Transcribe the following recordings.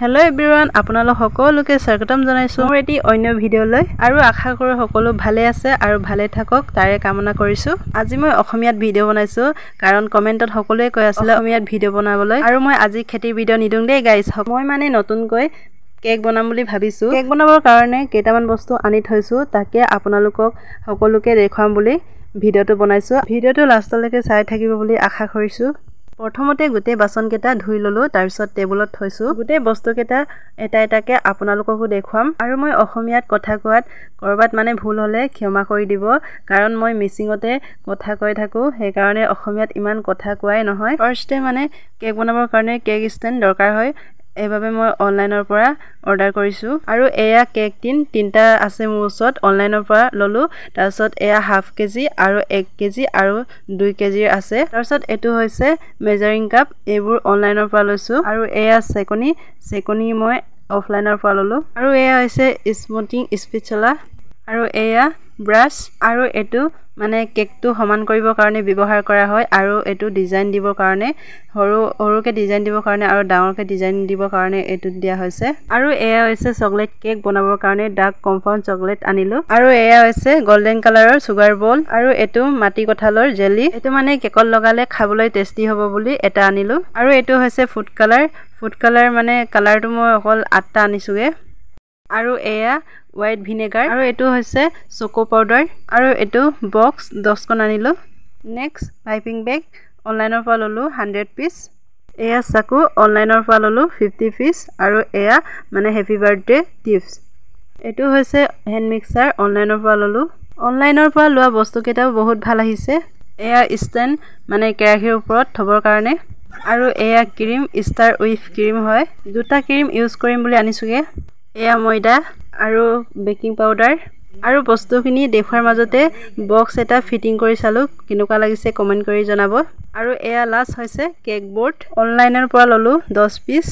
Hello everyone, আপোনালোক সকলোকে স্বাগতম জনাইছো মোৰ এটি অন্য ভিডিঅলৈ আৰু আশা কৰো সকলো ভালে আছে আৰু ভালে থাকক তাৰে কামনা কৰিছো। আজি মই অসমীয়াত ভিডিঅ বনাইছো কাৰণ কমেন্টত সকলোৱে কৈ আছিল অসমীয়াত ভিডিঅ বনাবলৈ আৰু মই আজি খেতি ভিডিঅ নিদুং দেই গাইস। মই মানে নতুনকৈ কেক বনাম বুলি ভাবিছো। কেক বনাবৰ কাৰণে কেইটামান বস্তু আনি থৈছো, তাকে আপোনালোকক সকলোকে দেখাম বুলি ভিডিঅটো বনাইছো। ভিডিঅটো লাষ্টলৈকে চাই থাকিব বুলি আশা কৰিছো। প্ৰথমতে গোটে বাসন কেটা ধুই ললো, তাৰ পিছত টেবুলত থৈছো। গোটে বস্তু কেটা এটা এটাকে আপোনালোককো দেখুৱাম আৰু মই অসমীয়াত কথা কোৱাত কৰবাত মানে ভুল হলে ক্ষমা কৰি দিব, কাৰণ মই মিচিঙতে কথা কৈ থাকো, সেই কাৰণে অসমীয়াত ইমান কথা কোৱাই নহয়। ফাৰ্ষ্টে মানে কেক বনাবৰ কাৰণে কেক ষ্টেণ্ড দৰকাৰ হয়, এইভাবে মই অনলাইনৰ পৰা অৰ্ডাৰ কৰিছো আৰু এয়া কেক তিনটা আছে মোৰ ওচৰত, অনলাইনৰ পৰা ললো। তাৰ পিছত এয়া হাফ কেজি আৰু 1 কেজি আৰু 2 কেজিৰ আছে। তাৰ পিছত এটো হৈছে মেজাৰিং কাপ, এইবোৰ অনলাইনৰ পৰা লৈছো আৰু এয়া চেকনি মই অফলাইনৰ পৰা ললো আৰু এয়া হৈছে স্মুথিং স্পিচুলা আৰু এয়া ব্ৰাছ আৰু এটো মানে কেকটো সমান কৰিবৰ কাৰণে ব্যৱহাৰ কৰা হয় আৰু এটো ডিজাইন দিবৰ কাৰণে সৰুকে ডিজাইন দিবৰ কাৰণে আৰু ডাঙৰকে ডিজাইন দিবৰ কাৰণে এটো দিয়া হৈছে। আৰু এয়া হৈছে চকলেট কেক বনাবৰ কাৰণে ডাৰ্ক কম্পাউণ্ড চকলেট আনিলো আৰু এয়া হৈছে গোল্ডেন কালাৰৰ সুগাৰ বল আৰু এটো মাটি কঁঠালৰ জেলি, এটো মানে কেকত লগালে খাবলৈ টেষ্টি হ'ব বুলি এটা আনিলো আৰু এটো হৈছে ফুড কালাৰ মানে কালাৰটো মই অকল 8টা আনিছোগে আৰু এয়া হোৱাইট ভিনেগাৰ আৰু এটো হৈছে চকো পাউডাৰ আৰু এটো বক্স 10খন আনিলো। নেক্সট পাইপিং বেগ অনলাইনৰ পৰা ললো 100 পিস, এয়া চাকু অনলাইনৰ পৰা ললো 50 পিস আৰু এয়া মানে হেপী বাৰ্থডে টিপস। এটো হৈছে হেণ্ড মিক্সাৰ অনলাইনৰ পৰা ললো। অনলাইনৰ পৰা লোৱা বস্তু কেটাও বহুত ভাল আহিছে। এয়া ষ্টেণ্ড মানে কেৰাহীৰ ওপৰত থবৰ কাৰণে আৰু এয়া ক্ৰীম ষ্টাৰ উইথ ক্ৰীম হয়, দুটা ক্ৰীম ইউজ কৰিম বুলি আনিছোগে। এয়া ময়দা আৰু বেকিং পাউডাৰ আৰু বস্তুখিনি দেখুৱাৰ মাজতে বক্স এটা ফিটিং কৰি চালো, কেনেকুৱা লাগিছে কমেন্ট কৰি জনাব। আৰু এয়া লাষ্ট হৈছে কেক বোৰ্ড, অনলাইনৰ পৰা ললো 10 পিস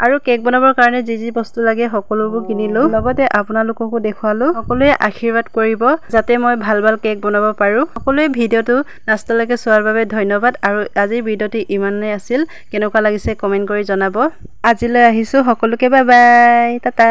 আৰু কেক বনাবৰ কাৰণে যি বস্তু লাগে সকলোবোৰ কিনিলো, লগতে আপোনালোককো দেখুৱালো। সকলোৱে আশীৰ্বাদ কৰিব যাতে মই ভাল কেক বনাব পাৰো। সকলোৱে ভিডিঅটো লাষ্টলৈকে চোৱাৰ বাবে ধন্যবাদ আৰু আজিৰ ভিডিঅটো ইমানেই আছিল, কেনেকুৱা লাগিছে কমেন্ট কৰি জনাব। আজিলৈ আহিছো, সকলোকে বাই বাই, টাটা।